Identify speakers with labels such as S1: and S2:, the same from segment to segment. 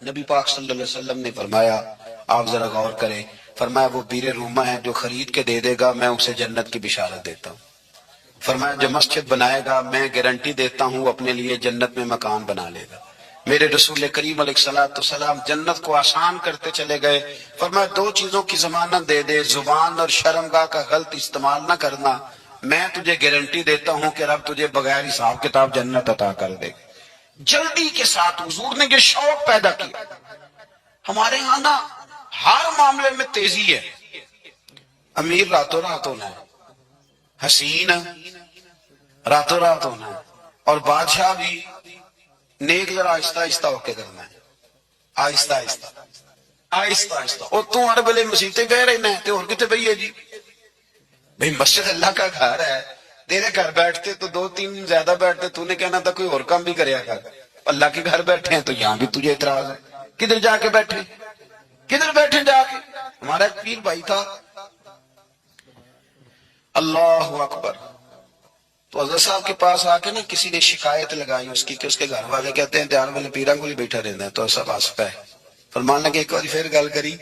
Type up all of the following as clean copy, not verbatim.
S1: نبی پاک صلی اللہ علیہ وسلم نے فرمایا، آپ ذرا غور کریں، فرمایا وہ بیر روما ہے جو خرید کے دے دے گا میں اسے جنت کی بشارت دیتا ہوں۔ فرمایا جو مسجد بنائے گا میں گارنٹی دیتا ہوں اپنے لیے جنت میں مکان بنا لے گا۔ میرے رسول کریم علیہ السلام جنت کو آسان کرتے چلے گئے، فرمایا دو چیزوں کی ضمانت دے دے، زبان اور شرمگاہ کا غلط استعمال نہ کرنا، میں تجھے گارنٹی دیتا ہوں کہ رب تجھے بغیر حساب کتاب جنت عطا کر دے۔ جلدی کے ساتھ حضور نے یہ شوق پیدا کیا۔ ہمارے ہاں نا ہر معاملے میں تیزی ہے، امیر راتوں رات ہونا ہے، حسین راتوں رات ہونا ہے، اور بادشاہ بھی نیک ذرا آہستہ آہستہ ہو کے کرنا ہے، آہستہ آہستہ آہستہ آہستہ۔ اور تو ہر بلے مسیطے بہ رہے ہیں تو اور کتے بھئی ہے جی، بھئی مسجد اللہ کا گھر ہے، تیرے گھر بیٹھتے تو دو تین زیادہ بیٹھتے، تو نے کہنا تھا کوئی اور کام بھی کریا کر، اللہ کے گھر بیٹھے ہیں تو یہاں بھی تجھے اعتراض ہے، کدھر جا کے بیٹھے، کدھر بیٹھے جا کے۔ ہمارا ایک پیر بھائی تھا، اللہ اکبر، تو حضرت صاحب کے پاس آ کے نا کسی نے شکایت لگائی اس کی کہ اس کے گھر والے کہتے ہیں دھیان والے پیران کو بیٹھا رہنا ہے، تو سب آس پہ فرمان لگے ایک بار پھر گل کری،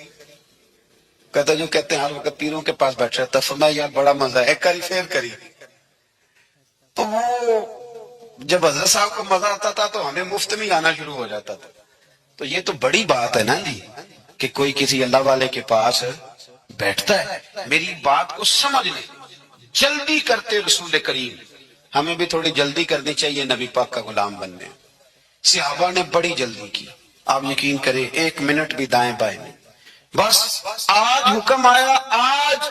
S1: کہتا جو کہتے ہیں ہر وقت پیروں کے پاس بیٹھ رہتا، فرمایا یار بڑا مزہ ہے، ایک بار پھر کری۔ تو وہ جب حضرت صاحب کو مزہ آتا تھا تو ہمیں مفت میں آنا شروع ہو جاتا تھا۔ تو یہ تو بڑی بات ہے نا جی کہ کوئی کسی اللہ والے کے پاس بیٹھتا ہے۔ میری بات کو سمجھ لیں، جلدی کرتے رسول کریم، ہمیں بھی تھوڑی جلدی کرنی چاہیے نبی پاک کا غلام بننے۔ صحابہ نے بڑی جلدی کی، آپ یقین کریں ایک منٹ بھی دائیں بائیں نہیں، بس آج حکم آیا، آج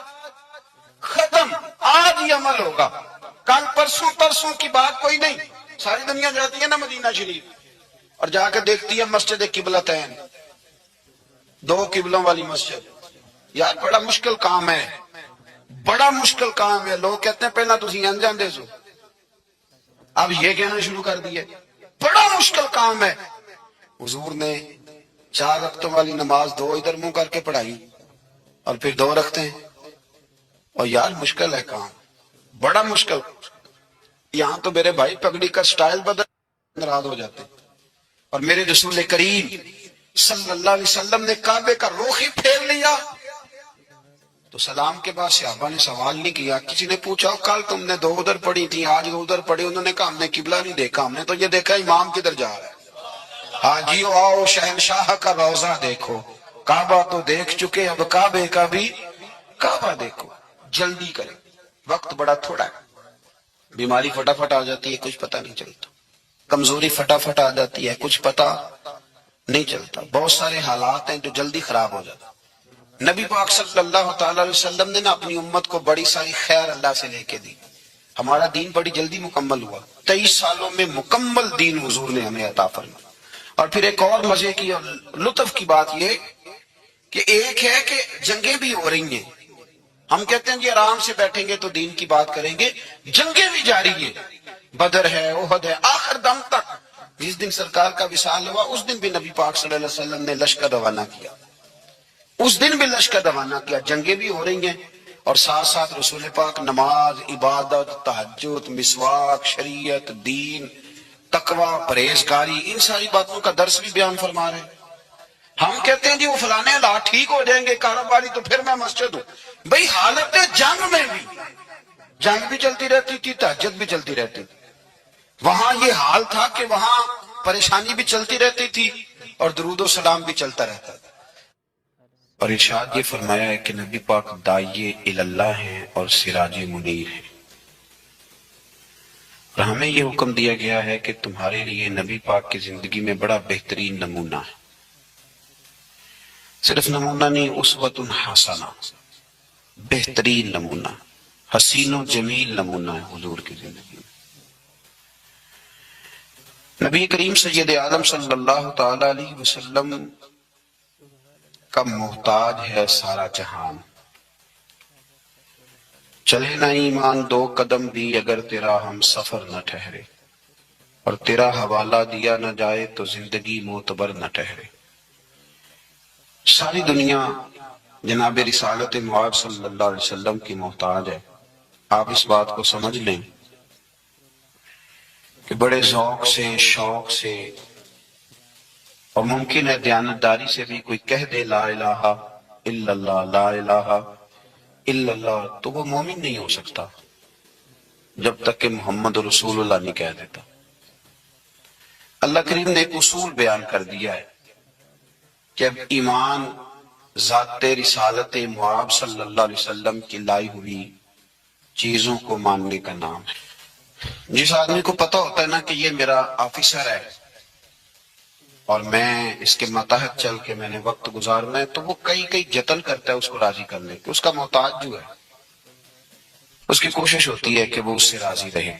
S1: ختم، آج ہی عمل ہوگا، کل پرسوں کی بات کوئی نہیں۔ ساری دنیا جاتی ہے نا مدینہ شریف اور جا کے دیکھتی ہے مسجد قبلتین، دو قبلوں والی مسجد، یار بڑا مشکل کام ہے، بڑا مشکل کام ہے۔ لوگ کہتے ہیں پہلا تسی انجان دے سو، اب یہ کہنا شروع کر دیا بڑا مشکل کام ہے۔ حضور نے 4 رکعتوں والی نماز 2 ادھر منہ کر کے پڑھائی اور پھر 2 رکھتے ہیں، اور یار مشکل ہے کام، بڑا مشکل۔ یہاں تو میرے بھائی پگڑی کا سٹائل بدل ناراض ہو جاتے، اور میرے رسول کریم صلی اللہ علیہ وسلم نے کعبے کا رخ ہی پھیر لیا تو سلام کے بعد صحابہ نے سوال نہیں کیا۔ کسی نے پوچھا کل تم نے 2 ادھر پڑھی تھی آج 2 ادھر پڑھی، انہوں نے کہا ہم نے قبلہ نہیں دیکھا، ہم نے تو یہ دیکھا امام کدھر جا رہا ہے۔ حاجیو آؤ شہنشاہ کا روضہ دیکھو، کعبہ تو دیکھ چکے اب کعبے کا بھی کعبہ دیکھو۔ جلدی کریں، وقت بڑا تھوڑا ہے، بیماری فٹافٹ آ جاتی ہے کچھ پتہ نہیں چلتا، کمزوری فٹافٹ آ جاتی ہے کچھ پتہ نہیں چلتا، بہت سارے حالات ہیں جو جلدی خراب ہو جاتے۔ نبی پاک صلی اللہ تعالی علیہ وسلم نے اپنی امت کو بڑی ساری خیر اللہ سے لے کے دی، ہمارا دین بڑی جلدی مکمل ہوا، 23 سالوں میں مکمل دین حضور نے ہمیں عطا فرمایا۔ اور پھر ایک اور مزے کی اور لطف کی بات یہ کہ ایک ہے کہ جنگیں بھی ہو رہی ہیں، ہم کہتے ہیں جی آرام سے بیٹھیں گے تو دین کی بات کریں گے، جنگیں بھی جاری ہیں، بدر ہے، احد ہے، آخر دم تک۔ جس دن سرکار کا وصال ہوا اس دن بھی نبی پاک صلی اللہ علیہ وسلم نے لشکر روانہ کیا، اس دن بھی لشکر روانہ کیا، جنگیں بھی ہو رہی ہیں، اور ساتھ ساتھ رسول پاک نماز، عبادت، تہجد، مسواک، شریعت، دین، تقوی، پرہیزگاری، ان ساری باتوں کا درس بھی بیان فرما رہے ہیں۔ ہم کہتے ہیں جی وہ فلانے حالات ٹھیک ہو جائیں گے کاروباری تو پھر میں مسجد ہوں، بھئی حالت جنگ میں بھی جنگ بھی چلتی رہتی تھی، تہجد بھی چلتی رہتی تھی، وہاں یہ حال تھا کہ وہاں پریشانی بھی چلتی رہتی تھی اور درود و سلام بھی چلتا رہتا تھا۔ اور ارشاد یہ فرمایا ہے کہ نبی پاک داعیے اللہ ہیں اور سراج منیر ہیں، اور ہمیں یہ حکم دیا گیا ہے کہ تمہارے لیے نبی پاک کی زندگی میں بڑا بہترین نمونہ ہے، صرف نمونہ نہیں، اسوۃ حسنہ، بہترین نمونہ، حسین و جمیل نمونہ ہے حضور کی زندگی میں۔ نبی کریم سید عالم صلی اللہ تعالی علیہ وسلم کا محتاج ہے سارا جہان، چلے نہ ایمان 2 قدم بھی اگر تیرا ہم سفر نہ ٹھہرے، اور تیرا حوالہ دیا نہ جائے تو زندگی معتبر نہ ٹھہرے۔ ساری دنیا جناب رسالت معاذ صلی اللہ علیہ وسلم کی محتاج ہے۔ آپ اس بات کو سمجھ لیں کہ بڑے ذوق سے، شوق سے اور ممکن ہے دیانتداری سے بھی کوئی کہہ دے لا الہ الا اللہ، لا الہ الا اللہ، تو وہ مومن نہیں ہو سکتا جب تک کہ محمد رسول اللہ نہیں کہہ دیتا۔ اللہ کریم نے ایک اصول بیان کر دیا ہے کہ اب ایمان ذات رسالت معاب صلی اللہ علیہ وسلم کی لائی ہوئی چیزوں کو ماننے کا نام ہے۔ جس آدمی کو پتہ ہوتا ہے نا کہ یہ میرا آفیسر ہے اور میں اس کے ماتحت چل کے میں نے وقت گزارنا ہے، تو وہ کئی جتن کرتا ہے اس کو راضی کرنے کے۔ اس کا محتاج جو ہے اس کی کوشش ہوتی ہے کہ وہ اس سے راضی رہے،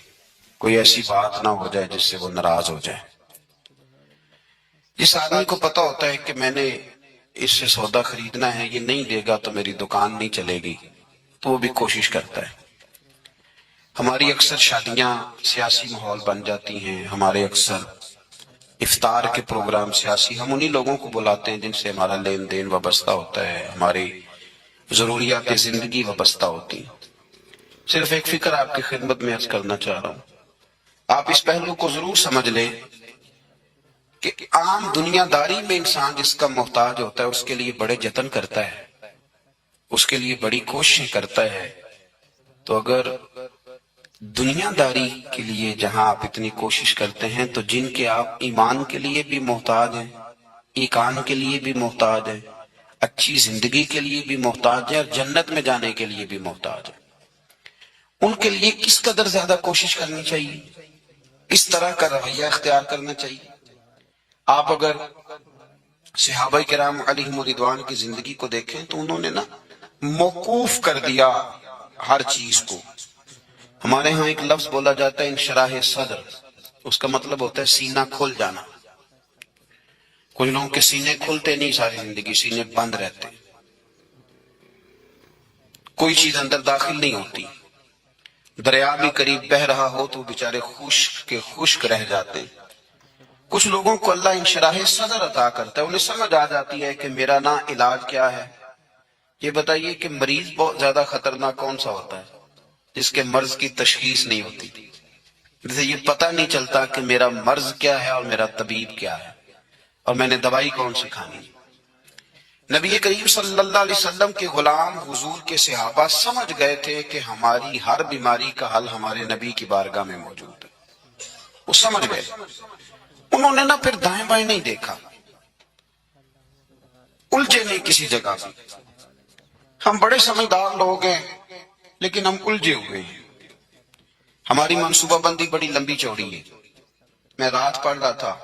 S1: کوئی ایسی بات نہ ہو جائے جس سے وہ ناراض ہو جائے۔ جس آدمی کو پتہ ہوتا ہے کہ میں نے اس سے سودا خریدنا ہے، یہ نہیں دے گا تو میری دکان نہیں چلے گی، تو وہ بھی کوشش کرتا ہے۔ ہماری اکثر شادیاں سیاسی ماحول بن جاتی ہیں، ہمارے اکثر افطار کے پروگرام سیاسی، ہم انہی لوگوں کو بلاتے ہیں جن سے ہمارا لین دین وابستہ ہوتا ہے، ہماری ضروریات زندگی وابستہ ہوتی ہیں۔ صرف ایک فکر آپ کی خدمت میں عرض کرنا چاہ رہا ہوں، آپ اس پہلو کو ضرور سمجھ لیں کہ عام دنیا داری میں انسان جس کا محتاج ہوتا ہے اس کے لیے بڑے جتن کرتا ہے، اس کے لیے بڑی کوششیں کرتا ہے۔ تو اگر دنیا داری کے لیے جہاں آپ اتنی کوشش کرتے ہیں، تو جن کے آپ ایمان کے لیے بھی محتاج ہیں، ایقان کے لیے بھی محتاج ہیں، اچھی زندگی کے لیے بھی محتاج ہیں، اور جنت میں جانے کے لیے بھی محتاج ہیں، ان کے لیے کس قدر زیادہ کوشش کرنی چاہیے، کس طرح کا رویہ اختیار کرنا چاہیے۔ آپ اگر صحابہ کرام علیہم رضوان کی زندگی کو دیکھیں تو انہوں نے نا موقوف کر دیا ہر چیز کو۔ ہمارے ہاں ایک لفظ بولا جاتا ہے انشراح صدر، اس کا مطلب ہوتا ہے سینہ کھل جانا۔ کچھ لوگوں کے سینے کھلتے نہیں، ساری زندگی سینے بند رہتے، کوئی چیز اندر داخل نہیں ہوتی۔ دریا بھی قریب بہ رہا ہو تو بیچارے خشک رہ جاتے۔ کچھ لوگوں کو اللہ انشراح صدر عطا کرتا ہے، انہیں سمجھ آ جاتی ہے کہ میرا نا علاج کیا ہے۔ یہ بتائیے کہ مریض بہت زیادہ خطرناک کون سا ہوتا ہے؟ جس کے مرض کی تشخیص نہیں ہوتی، جسے یہ پتہ نہیں چلتا کہ میرا مرض کیا ہے اور میرا طبیب کیا ہے اور میں نے دوائی کون سی کھانی۔ نبی کریم صلی اللہ علیہ وسلم کے غلام حضور کے صحابہ سمجھ گئے تھے کہ ہماری ہر بیماری کا حل ہمارے نبی کی بارگاہ میں موجود ہے، وہ سمجھ گئے۔ انہوں نے نا پھر دائیں بائیں نہیں دیکھا، الجھے نہیں کسی جگہ سے۔ ہم بڑے سمجھدار لوگ ہیں لیکن ہم الجھے ہوئے ہیں، ہماری منصوبہ بندی بڑی لمبی چوڑی ہے۔ میں رات پڑھ رہا تھا،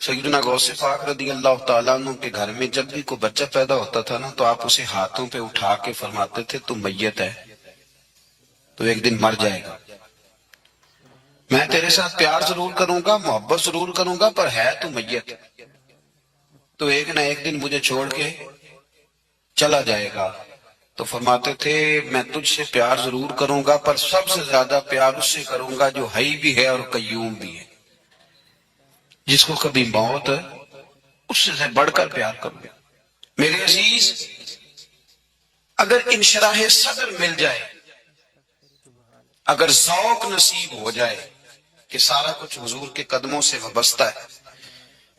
S1: سیدنا غوث پاک رضی اللہ تعالیٰ عنہ کے گھر میں جب بھی کوئی بچہ پیدا ہوتا تھا نا تو آپ اسے ہاتھوں پہ اٹھا کے فرماتے تھے تو میت ہے، تو ایک دن مر جائے گا، میں تیرے ساتھ پیار ضرور کروں گا، محبت ضرور کروں گا، پر ہے تو میت، تو ایک نہ ایک دن مجھے چھوڑ کے چلا جائے گا۔ تو فرماتے تھے میں تجھ سے پیار ضرور کروں گا پر سب سے زیادہ پیار اس سے کروں گا جو حی بھی ہے اور قیوم بھی ہے، جس کو کبھی موت اس سے بڑھ کر پیار کروں گا۔ میرے عزیز، اگر انشراح صدر مل جائے، اگر ذوق نصیب ہو جائے کہ سارا کچھ حضور کے قدموں سے وابستہ ہے،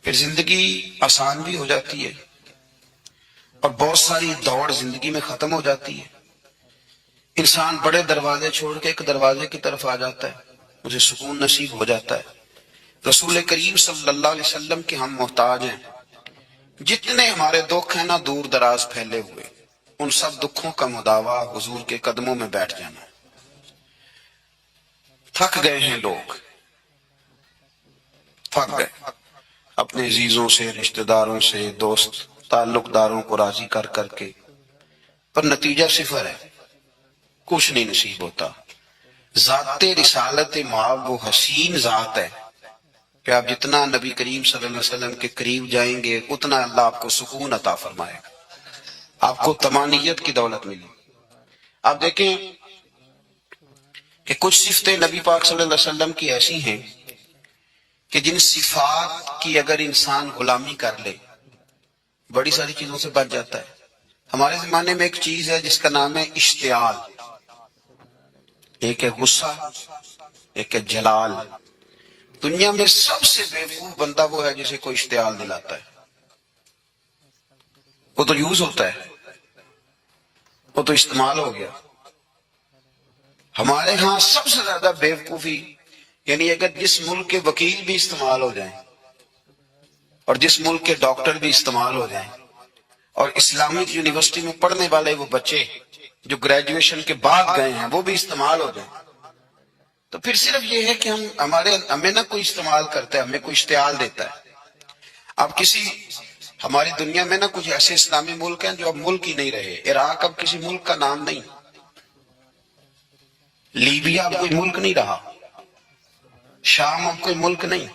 S1: پھر زندگی آسان بھی ہو جاتی ہے اور بہت ساری دوڑ زندگی میں ختم ہو جاتی ہے۔ انسان بڑے دروازے چھوڑ کے ایک دروازے کی طرف آ جاتا ہے، مجھے سکون نصیب ہو جاتا ہے۔ رسول کریم صلی اللہ علیہ وسلم کے ہم محتاج ہیں، جتنے ہمارے دکھ ہیں نا دور دراز پھیلے ہوئے، ان سب دکھوں کا مداوا حضور کے قدموں میں بیٹھ جانا ہے۔ تھک گئے ہیں لوگ، تھک گئے، اپنے عزیزوں سے، رشتہ داروں سے، دوست تعلق داروں کو راضی کر کر کے، پر نتیجہ صفر ہے، کچھ نہیں نصیب ہوتا۔ ذات رسالت معاب وہ حسین ذات ہے کہ آپ جتنا نبی کریم صلی اللہ علیہ وسلم کے قریب جائیں گے اتنا اللہ آپ کو سکون عطا فرمائے گا، آپ کو طمانینت کی دولت ملی۔ آپ دیکھیں کہ کچھ صفتیں نبی پاک صلی اللہ علیہ وسلم کی ایسی ہیں کہ جن صفات کی اگر انسان غلامی کر لے بڑی ساری چیزوں سے بچ جاتا ہے۔ ہمارے زمانے میں ایک چیز ہے جس کا نام ہے اشتعال، ایک ہے غصہ، ایک ہے جلال۔ دنیا میں سب سے بیوقوف بندہ وہ ہے جسے کوئی اشتعال دلاتا ہے، وہ تو یوز ہوتا ہے، وہ تو استعمال ہو گیا۔ ہمارے ہاں سب سے زیادہ بیوقوفی یعنی اگر جس ملک کے وکیل بھی استعمال ہو جائیں اور جس ملک کے ڈاکٹر بھی استعمال ہو جائیں اور اسلامک یونیورسٹی میں پڑھنے والے وہ بچے جو گریجویشن کے بعد گئے ہیں وہ بھی استعمال ہو جائیں، تو پھر صرف یہ ہے کہ ہمیں نہ کوئی استعمال کرتا ہے، ہمیں کوئی اشتعال دیتا ہے۔ اب کسی ہماری دنیا میں نہ کچھ ایسے اسلامی ملک ہیں جو اب ملک ہی نہیں رہے۔ عراق اب کسی ملک کا نام نہیں، لیبیا اب کوئی ملک نہیں رہا، شام اب کوئی ملک نہیں۔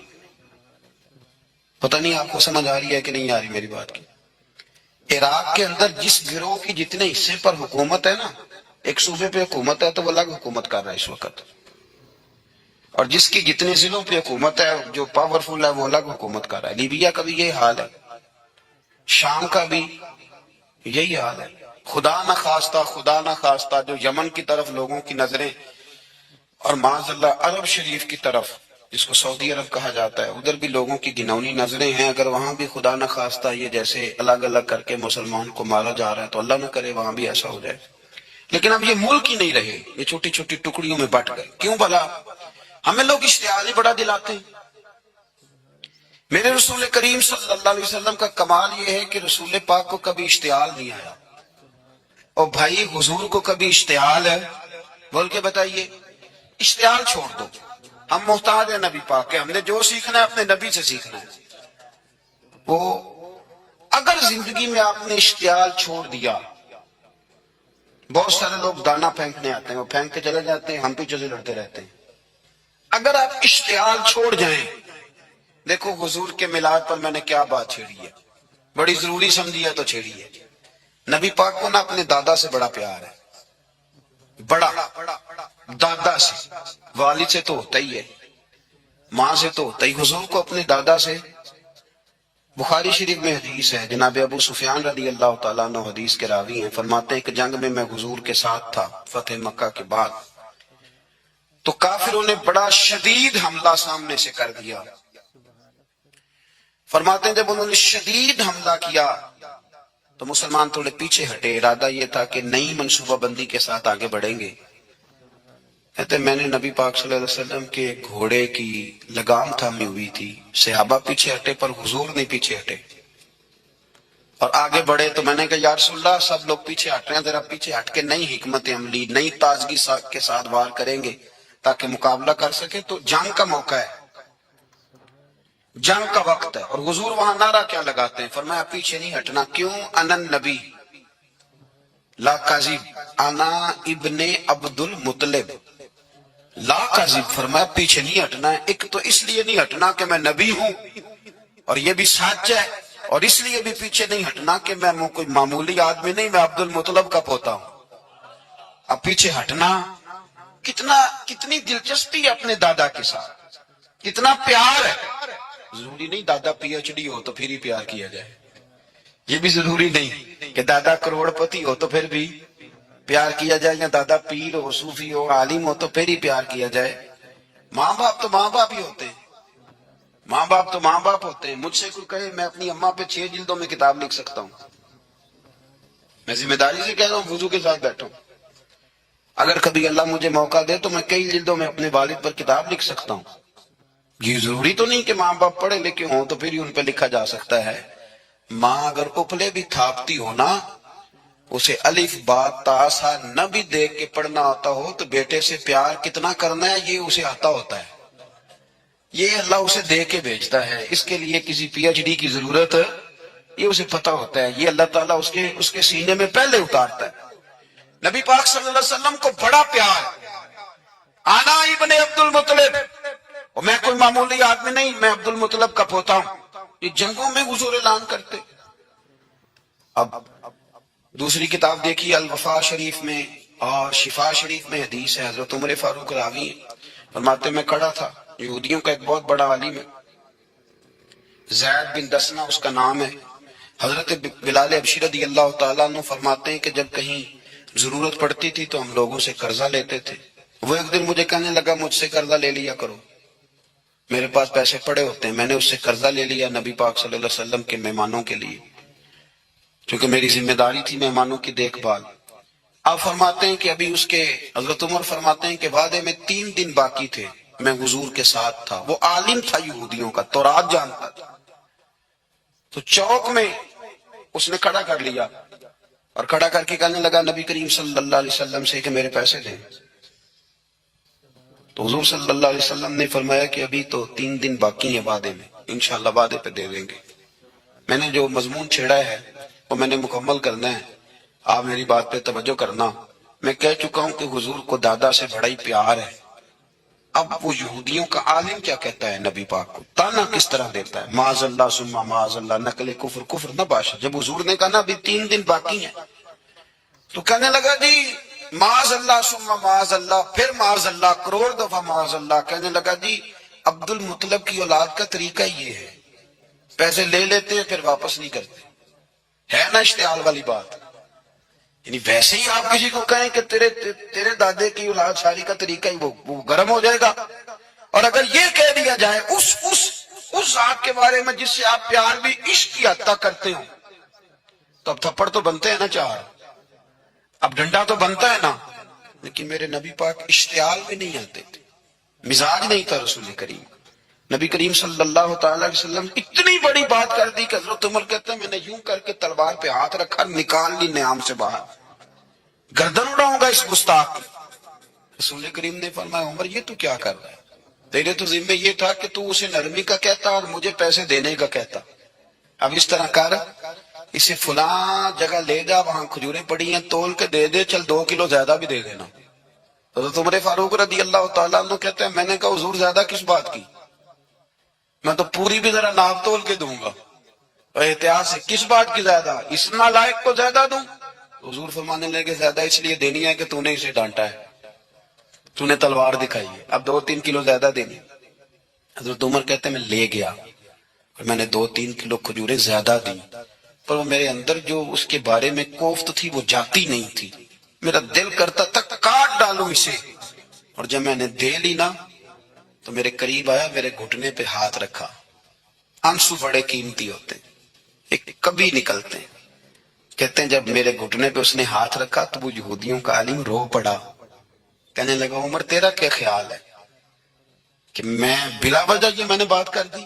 S1: پتہ نہیں آپ کو سمجھ آ رہی ہے کہ نہیں آ رہی میری بات کی؟ عراق کے اندر جس گروہ کی جتنے حصے پر حکومت ہے نا، ایک صوبے پہ حکومت ہے تو وہ الگ حکومت کر رہا ہے اس وقت، اور جس کی جتنے ضلعوں پہ حکومت ہے جو پاورفل ہے وہ الگ حکومت کر رہا ہے۔ لیبیا کا بھی یہی حال ہے، شام کا بھی یہی حال ہے۔ خدا نہ خواستہ جو یمن کی طرف لوگوں کی نظریں اور معاذ اللہ عرب شریف کی طرف جس کو سعودی عرب کہا جاتا ہے ادھر بھی لوگوں کی گھناؤنی نظریں ہیں، اگر وہاں بھی خدا نہ خواستہ یہ جیسے الگ الگ کر کے مسلمان کو مارا جا رہا ہے تو اللہ نہ کرے وہاں بھی ایسا ہو جائے۔ لیکن اب یہ ملک ہی نہیں رہے، یہ چھوٹی چھوٹی ٹکڑیوں میں بٹ گئے۔ کیوں بھلا؟ ہمیں لوگ اشتعال ہی بڑا دلاتے ہیں۔ میرے رسول کریم صلی اللہ علیہ وسلم کا کمال یہ ہے کہ رسول پاک کو کبھی اشتعال نہیں آیا، اور بھائی حضور کو کبھی اشتعال ہے؟ بول کے بتائیے۔ اشتعال چھوڑ دو، ہم محتاج ہیں نبی پاک کے، ہم نے جو سیکھنا ہے اپنے نبی سے سیکھنا ہے۔ وہ اگر زندگی میں آپ نے اشتعال چھوڑ دیا، بہت سارے لوگ دانا پھینکنے آتے ہیں، وہ پھینک کے چلے جاتے ہیں، ہم پیچھے سے لڑتے رہتے ہیں۔ اگر آپ اشتعال چھوڑ جائیں، دیکھو حضور کے میلاد پر میں نے کیا بات چھیڑی ہے، بڑی ضروری سمجھی ہے تو چھیڑی ہے۔ نبی پاک کو نا اپنے دادا سے بڑا پیار ہے، بڑا دادا سے، والد سے تو ہوتا ہی ہے، ماں سے تو ہوتا ہی، حضور کو اپنے دادا سے۔ بخاری شریف میں حدیث ہے، جناب ابو سفیان رضی اللہ تعالیٰ عنہ حدیث کے راوی ہیں، فرماتے ہیں کہ جنگ میں حضور کے ساتھ تھا فتح مکہ کے بعد، تو کافروں نے بڑا شدید حملہ سامنے سے کر دیا۔ فرماتے ہیں جب انہوں نے شدید حملہ کیا تو مسلمان تھوڑے پیچھے ہٹے، ارادہ یہ تھا کہ نئی منصوبہ بندی کے ساتھ آگے بڑھیں گے۔ کہتے میں نے نبی پاک صلی اللہ علیہ وسلم کے گھوڑے کی لگام تھامی ہوئی تھی، صحابہ پیچھے ہٹے پر حضور نہیں پیچھے ہٹے اور آگے بڑھے، تو میں نے کہا یا رسول اللہ سب لوگ پیچھے ہٹ رہے ہیں، ذرا پیچھے ہٹ کے نئی حکمت عملی نئی تازگی کے ساتھ وار کریں گے تاکہ مقابلہ کر سکے۔ تو جنگ کا موقع ہے، جنگ کا وقت ہے، اور حضور وہاں نعرہ کیا لگاتے ہیں؟ فرمایا پیچھے نہیں ہٹنا۔ کیوں؟ انا النبی لا کاذب انا ابن عبد المطلب لا کاذب، فرمایا پیچھے نہیں ہٹنا ہے۔ ایک تو اس لیے نہیں ہٹنا کہ میں نبی ہوں اور یہ بھی سچ ہے، اور اس لیے بھی پیچھے نہیں ہٹنا کہ میں کوئی معمولی آدمی نہیں، میں عبد المطلب کا پوتا ہوں۔ اب پیچھے ہٹنا کتنی دلچسپی ہے اپنے دادا کے ساتھ، کتنا پیار ہے۔ ضروری نہیں دادا پی ایچ ڈی ہو تو پھر ہی پیار کیا جائے، یہ بھی ضروری نہیں کہ دادا کروڑ پتی ہو تو پھر بھی پیار کیا جائے، یا دادا پیر ہو، صوفی ہو، عالم ہو تو پھر ہی پیار کیا جائے۔ ماں باپ تو ماں باپ ہی ہوتے ہیں، ماں باپ تو ماں باپ ہوتے ہیں۔ مجھ سے کوئی کہے میں اپنی اماں پہ 6 جلدوں میں کتاب لکھ سکتا ہوں، میں ذمہ داری سے کہہ رہا ہوں، وضو کے ساتھ بیٹھوں، اگر کبھی اللہ مجھے موقع دے تو میں کئی جلدوں میں اپنے والد پر کتاب لکھ سکتا ہوں۔ یہ ضروری تو نہیں کہ ماں باپ پڑھے لکھے ہوں تو پھر ہی ان پہ لکھا جا سکتا ہے۔ ماں اگر اپلے بھی تھاپتی ہو نا، اسے الف با تا سا نہ بھی دیکھ کے پڑھنا آتا ہو تو بیٹے سے پیار کتنا کرنا ہے یہ اسے آتا ہوتا ہے، یہ اللہ اسے دے کے بھیجتا ہے، اس کے لیے کسی پی ایچ ڈی کی ضرورت یہ اسے پتا ہوتا ہے، یہ اللہ تعالیٰ اس کے سینے میں پہلے اتارتا ہے۔ نبی پاک صلی اللہ علیہ وسلم کو بڑا پیار، آنا ابن عبد المطلب، اور میں کوئی معمولی آدمی نہیں، میں عبد المطلب کا پوتا ہوں۔ یہ جنگوں میں حضور اعلان کرتے۔ اب دوسری کتاب دیکھیے الوفا شریف میں اور شفا شریف میں حدیث ہے، حضرت عمر فاروق راوی فرماتے میں کھڑا تھا، یہودیوں کا ایک بہت بڑا عالم ہے، زید بن دسنا اس کا نام ہے، حضرت بلال حبشی رضی اللہ تعالیٰ عنہ فرماتے ہیں کہ جب کہیں ضرورت پڑتی تھی تو ہم لوگوں سے قرضہ لیتے تھے، وہ ایک دن مجھے کہنے لگا مجھ سے قرضہ لے لیا کرو، میرے پاس پیسے پڑے ہوتے ہیں، میں نے اس سے قرضہ لے لیا نبی پاک صلی اللہ علیہ وسلم کے مہمانوں کے لیے، کیونکہ میری ذمہ داری تھی مہمانوں کی دیکھ بھال۔ آپ فرماتے ہیں کہ ابھی اس کے حضرت عمر فرماتے ہیں کہ وعدے میں 3 دن باقی تھے، میں حضور کے ساتھ تھا، وہ عالم تھا یہودیوں کا، تورات جانتا تھا، تو چوک میں اس نے کھڑا کر لیا اور کھڑا کر کے کہنے لگا نبی کریم صلی اللہ علیہ وسلم سے کہ میرے پیسے دیں۔ تو حضور صلی اللہ علیہ وسلم نے فرمایا کہ ابھی تو 3 دن باقی ہیں وعدے میں، انشاءاللہ وعدے پہ دے دیں گے۔ میں نے جو مضمون چھیڑا ہے وہ میں نے مکمل کرنا ہے، آپ میری بات پہ توجہ کرنا۔ میں کہہ چکا ہوں کہ حضور کو دادا سے بڑا ہی پیار ہے۔ اب وہ یہودیوں کا عالم کیا کہتا ہے نبی پاک کو، تانا کس طرح دیتا ہے، معاذ اللہ ثم معاذ اللہ، نقل کفر، کفر نہ باشا۔ جب حضور نے کہا نا ابھی 3 دن باقی ہیں، تو کہنے لگا جی معاذ اللہ ثم معاذ اللہ، پھر معاذ اللہ، کروڑ دفعہ معاذ اللہ۔ کہنے لگا جی عبد المطلب کی اولاد کا طریقہ یہ ہے، پیسے لے لیتے ہیں پھر واپس نہیں کرتے، ہے نا اشتعال والی بات۔ یعنی ویسے ہی آپ کسی کو کہیں کہ تیرے دادے کی اولاد شادی کا طریقہ ہی وہ گرم ہو جائے گا، اور اگر یہ کہہ دیا جائے اس ذات کے بارے میں جس سے آپ پیار بھی عشق کی حد تک کرتے ہو، تو اب تھپڑ تو بنتے ہیں نا 4، اب ڈنڈا تو بنتا ہے نا۔ لیکن میرے نبی پاک اشتعال میں نہیں آتے تھے، مزاج نہیں تھا رسول کریم۔ نبی کریم صلی اللہ تعالی علیہ وسلم اتنی بڑی بات کر دی کہ حضرت عمر کہتے ہیں میں نے یوں کر کے تلوار پہ ہاتھ رکھا، نکال لی نیام سے باہر، گردن اڑاؤں گا اس گستاخ کی۔ رسول کریم نے فرمایا عمر یہ تو کیا کر رہا ہے، تیرے تو ذمہ یہ تھا کہ تو اسے نرمی کا کہتا اور مجھے پیسے دینے کا کہتا، اب اس طرح کر، اسے فلاں جگہ لے جا، وہاں کھجوریں پڑی ہیں تول کے دے دے، چل 2 کلو زیادہ بھی دے دینا۔ حضرت عمر فاروق رضی اللہ تعالیٰ عنہ کہتے ہیں میں نے کہا حضور زیادہ کس بات کی، میں تو پوری بھی ذرا ناپ تول کے دوں گا، احتیاط سے، کس بات کی زیادہ، اس نالائق کو زیادہ دوں؟ حضور فرمانے لگے زیادہ اس لیے دینی ہے کہ تو نے اسے ڈانٹا ہے، تو نے تلوار دکھائی ہے، اب 2-3 کلو زیادہ دینی۔ حضرت عمر کہتے ہیں میں لے گیا اور میں نے 2-3 کلو کھجوریں زیادہ دی، پر وہ میرے اندر جو اس کے بارے میں کوفت تھی وہ جاتی نہیں تھی، میرا دل کرتا تھا کاٹ ڈالوں اسے، اور جب میں نے دے لی نا تو میرے قریب آیا، میرے گھٹنے پہ ہاتھ رکھا۔ آنسو بڑے قیمتی ہوتے ہیں، ایک کبھی نکلتے ہیں، کہتے ہیں جب میرے گھٹنے پہ اس نے ہاتھ رکھا تو وہ یہودیوں کا عالم رو پڑا، کہنے لگا عمر تیرا کیا خیال ہے کہ میں بلا وجہ یہ میں نے بات کر دی؟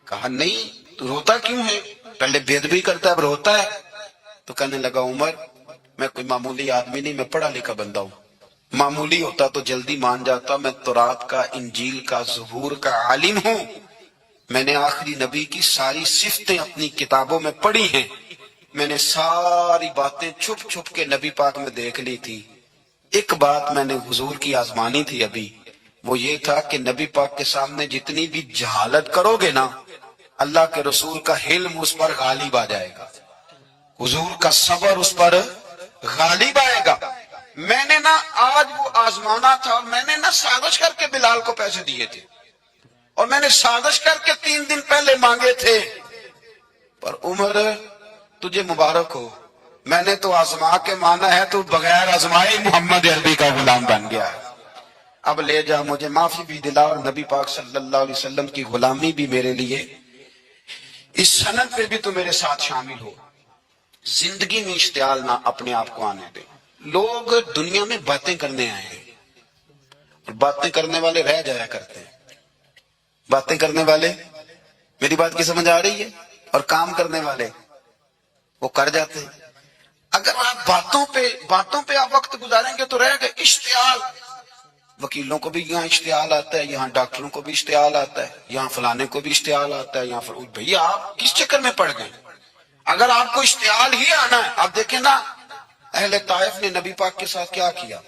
S1: کہا نہیں، تو روتا کیوں ہے، پہلے بے ادبی کرتا ہے اب روتا ہے۔ تو کہنے لگا عمر میں کوئی معمولی آدمی نہیں، میں پڑھا لکھا بندہ ہوں، معمولی ہوتا تو جلدی مان جاتا، میں تورات کا، انجیل کا، زبور کا عالم ہوں، میں نے آخری نبی کی ساری صفتیں اپنی کتابوں میں پڑھی ہیں، میں نے ساری باتیں چھپ چھپ کے نبی پاک میں دیکھ لی تھی، ایک بات میں نے حضور کی آزمانی تھی ابھی، وہ یہ تھا کہ نبی پاک کے سامنے جتنی بھی جہالت کرو گے نا، اللہ کے رسول کا علم اس پر غالب آ جائے گا، حضور کا صبر اس پر غالب آئے گا۔ میں نے نا آج وہ آزمانا تھا، اور میں نے نا سازش کر کے بلال کو پیسے دیے تھے، اور میں نے سازش کر کے 3 دن پہلے مانگے تھے، پر عمر تجھے مبارک ہو، میں نے تو آزما کے مانا ہے، تو بغیر آزمائے محمد عربی کا غلام بن گیا ہے، اب لے جا، مجھے معافی بھی دلا، اور نبی پاک صلی اللہ علیہ وسلم کی غلامی بھی میرے لیے، اس سند پہ بھی تو میرے ساتھ شامل ہو۔ زندگی میں اشتعال نہ اپنے آپ کو آنے دے۔ لوگ دنیا میں باتیں کرنے آئے ہیں، اور باتیں کرنے والے رہ جایا کرتے ہیں، باتیں کرنے والے، میری بات کی سمجھ آ رہی ہے، اور کام کرنے والے وہ کر جاتے ہیں۔ اگر آپ باتوں پہ آپ وقت گزاریں گے تو رہ گئے۔ اشتعال، وکیلوں کو بھی یہاں اشتعال آتا ہے، یہاں ڈاکٹروں کو بھی اشتعال آتا ہے، یہاں فلانے کو بھی اشتعال آتا ہے، یہاں بھئی آپ کس چکر میں پڑ گئے؟ اگر آپ کو اشتعال ہی آنا ہے، آپ دیکھیں نا اہل طائف نے نبی پاک کے ساتھ کیا کیا،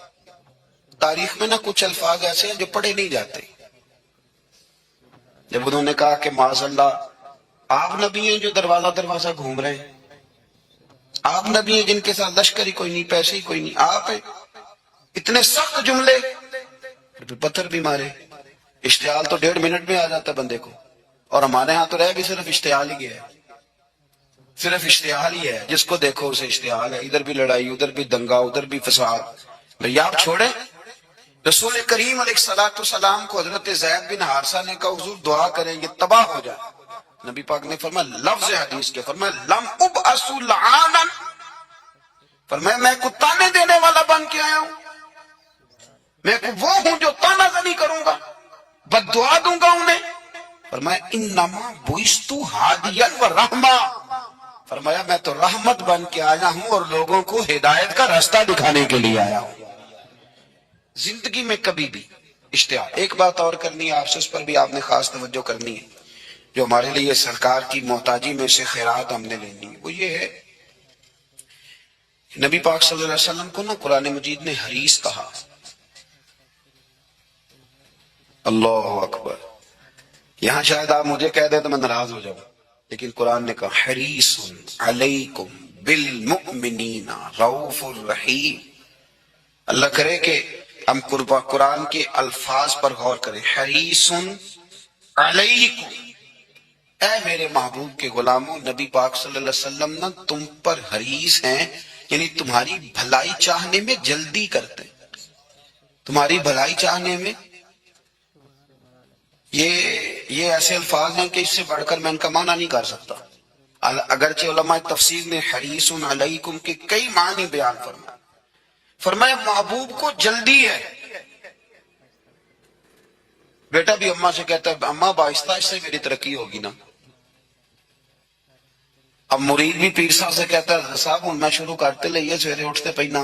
S1: تاریخ میں نا کچھ الفاظ ایسے ہیں جو پڑھے نہیں جاتے۔ جب انہوں نے کہا کہ معاذ اللہ، آپ نبی ہیں جو دروازہ گھوم رہے ہیں، آپ نبی ہیں جن کے ساتھ لشکر ہی کوئی نہیں، پیسے ہی کوئی نہیں، آپ ہیں، اتنے سخت جملے، پتھر بھی مارے۔ اشتعال تو 1.5 منٹ میں آ جاتا ہے بندے کو، اور ہمارے ہاں تو رہ بھی صرف اشتعال ہی ہے، صرف اشتعال ہی ہے، جس کو دیکھو اسے اشتعال ہے، ادھر بھی لڑائی، ادھر بھی دنگا، ادھر بھی فساد۔ بھئی آپ چھوڑیں، رسول کریم علیہ الصلوۃ والسلام کو حضرت زید بن حارثہ نے کہا حضور دعا کریں گے تباہ ہو جائے. نبی پاک نے فرمایا لفظ حدیث کے فرمایا لم ابعث لعانا، فرمایا میں کو تانے دینے والا بن کے آیا ہوں، میں کو وہ ہوں جو تانا زنی کروں گا، بد دعا دوں گا انہیں. فرمایا انما بعثت ہادیا و رحمہ، فرمایا میں تو رحمت بن کے آیا ہوں اور لوگوں کو ہدایت کا راستہ دکھانے کے لیے آیا ہوں. زندگی میں کبھی بھی اشتہار. ایک بات اور کرنی ہے آپ سے، اس پر بھی آپ نے خاص توجہ کرنی ہے، جو ہمارے لیے سرکار کی محتاجی میں سے خیرات ہم نے لینی ہے. وہ یہ ہے نبی پاک صلی اللہ علیہ وسلم کو نا قرآن مجید نے حریص کہا. اللہ اکبر. یہاں شاید آپ مجھے کہہ دیں تو میں ناراض ہو جاؤں، لیکن قرآن نے کہا حریص علیکم بالمؤمنین رؤوف الرحیم. اللہ کرے کہ ہم قرآن کے الفاظ پر غور کریں. حریص علیکم، اے میرے محبوب کے غلاموں، نبی پاک صلی اللہ علیہ وسلم نا تم پر حریص ہیں، یعنی تمہاری بھلائی چاہنے میں جلدی کرتے ہیں. تمہاری بھلائی چاہنے میں یہ ایسے الفاظ ہیں کہ اس سے بڑھ کر میں ان کا معنی نہیں کر سکتا. اگرچہ علماء تفسیر نے حریص علیکم کے کئی معنی بیان فرمائے. فرمایا محبوب کو جلدی ہے. بیٹا بھی اماں سے کہتا ہے اماں آہستہ آہستہ میری ترقی ہوگی نا. اب مرید بھی پیر صاحب سے کہتا ہے صاحب ہوں میں شروع کرتے لئیے سویرے اٹھتے پہنا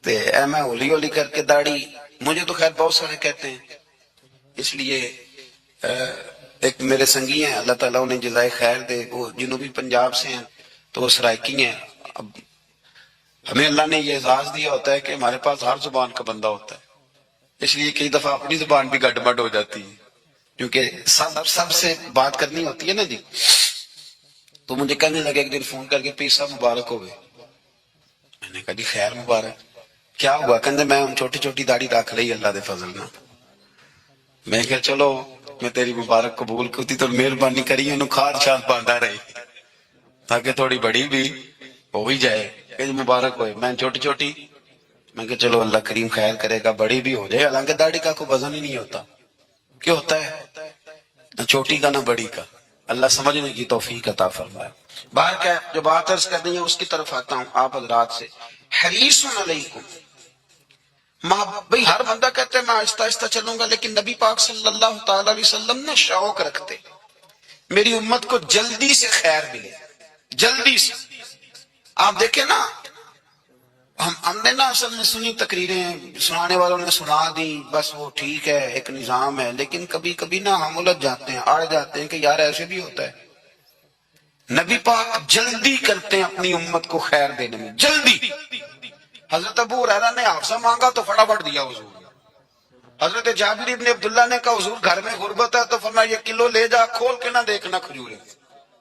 S1: تے اے میں ہولی ہولی کر کے داڑھی. مجھے تو خیر بہت سارے کہتے ہیں، اس لیے ایک میرے سنگی ہیں اللہ تعالیٰ انہیں جزائے خیر دے، وہ جنوبی پنجاب سے ہیں تو وہ سرائکی ہیں. اب ہمیں اللہ نے یہ اعزاز دیا ہوتا ہے کہ ہمارے پاس ہر زبان کا بندہ ہوتا ہے، اس لیے کئی دفعہ اپنی زبان بھی گڑبڑ ہو جاتی ہے کیونکہ سب سے بات کرنی ہوتی ہے نا جی. تو مجھے کہنے لگے ایک دن فون کر کے پیر صاحب مبارک ہو گئے. میں نے کہا جی خیر مبارک. کیا ہوا؟ کہنے میں چھوٹی چھوٹی داڑھی رکھ لئی اللہ دے فضل نہ. میں کہا چلو میں تیری مبارک قبول کرتی تو مہربانی کری انہوں کھاد شاد باندھا رہی تاکہ تھوڑی بڑی بھی ہو ہی جائے. کہ مبارک ہوئے. میں چھوٹی چھوٹی میں کہ چلو اللہ کریم خیر کرے گا بڑی بھی ہو جائے. حالانکہ داڑھی کا کوئی وزن ہی نہیں ہوتا. کیوں ہوتا ہے؟ نہ چھوٹی کا نہ بڑی کا. اللہ سمجھنے کی توفیق عطا فرمائے. باہر کیا جو بات عرض کرنی ہے اس کی طرف آتا ہوں آپ حضرات سے. حریص علیکم، بھئی ہر بندہ کہتے ہیں میں آہستہ آہستہ چلوں گا، لیکن نبی پاک صلی اللہ تعالی علیہ وسلم نے شوق رکھتے میری امت کو جلدی سے خیر ملے، جلدی سے. آپ دیکھیں نا ہم نے نا اصل میں سنی تقریریں، سنانے والوں نے سنا دی بس وہ ٹھیک ہے ایک نظام ہے، لیکن کبھی کبھی نا ہم الجھ جاتے ہیں اڑ جاتے ہیں کہ یار ایسے بھی ہوتا ہے. نبی پاک جلدی کرتے ہیں اپنی امت کو خیر دینے میں، جلدی. حضرت ابو ہریرہ نے حفصہ مانگا تو فٹافٹ دیا حضور. حضرت جابر ابن عبداللہ نے کہا حضور گھر میں غربت ہے تو فرمایا یہ کلو لے جا، کھول کے نہ دیکھنا کھجورے،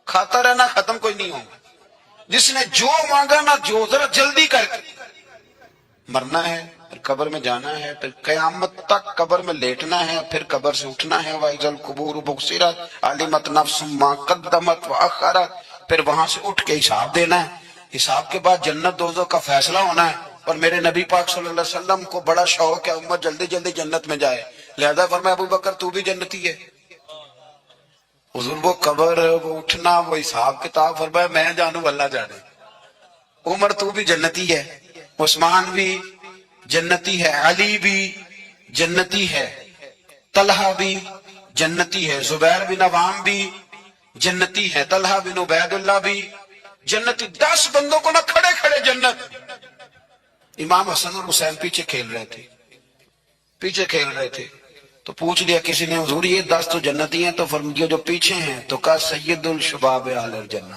S1: کھاتا رہنا ختم کوئی نہیں ہوگا. جس نے جو مانگا نا جو ذرا جلدی کر کے. مرنا ہے پھر قبر میں جانا ہے، پھر قیامت تک قبر میں لیٹنا ہے، پھر قبر سے اٹھنا ہے. وَإِذَا الْقُبُورُ بُعْثِرَتْ عَلِمَتْ نَفْسٌ مَا قَدَّمَتْ وَأَخَّرَتْ. پھر وہاں سے اٹھ کے حساب دینا ہے. حساب کے بعد جنت دوزخ کا فیصلہ ہونا ہے. اور میرے نبی پاک صلی اللہ علیہ وسلم کو بڑا شوق ہے امت جلدی جلدی جنت میں جائے، لہذا فرمایا ابو بکر تو بھی جنتی ہے. حضور وہ قبر وہ اٹھنا وہ حساب کتاب، فرمایا میں جانوں اللہ جانے. عمر تو بھی جنتی ہے، عثمان بھی جنتی ہے، علی بھی جنتی ہے، طلحہ بھی جنتی ہے، زبیر بن عوام بھی جنتی ہے، طلحہ بن عبید اللہ بھی جنتی. 10 بندوں کو نہ کھڑے کھڑے جنت. امام حسن اور حسین پیچھے کھیل رہے تھے تو پوچھ لیا کسی نے حضور یہ 10 تو جنتی ہیں، تو فرمایا جو پیچھے ہیں تو کہا سید الشباب اہل الجنہ،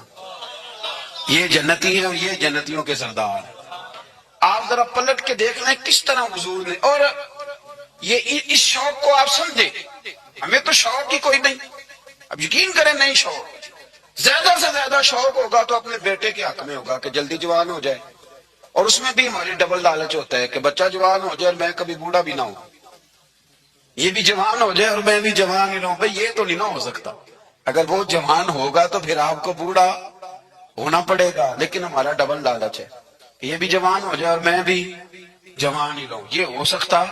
S1: یہ جنتی ہیں اور یہ جنتیوں کے سردار. آپ ذرا پلٹ کے دیکھ لیں کس طرح حضور نے. اور یہ اس شوق کو آپ سمجھیں، ہمیں تو شوق ہی کوئی نہیں. اب یقین کریں نہیں شوق، زیادہ سے زیادہ شوق ہوگا تو اپنے بیٹے کے حق میں ہوگا کہ جلدی جوان ہو جائے. اور اس میں بھی ہماری ڈبل لالچ ہوتا ہے کہ بچہ جوان ہو جائے اور میں کبھی بوڑھا بھی نہ ہوں، یہ بھی جوان ہو جائے اور میں بھی جوان ہی نہ ہوں. بھئی یہ تو نہیں نہ ہو سکتا. اگر وہ جوان ہوگا تو پھر آپ کو بوڑھا ہونا پڑے گا، لیکن ہمارا ڈبل لالچ ہے کہ یہ بھی جوان ہو جائے اور میں بھی جوان ہی لو، یہ ہو سکتا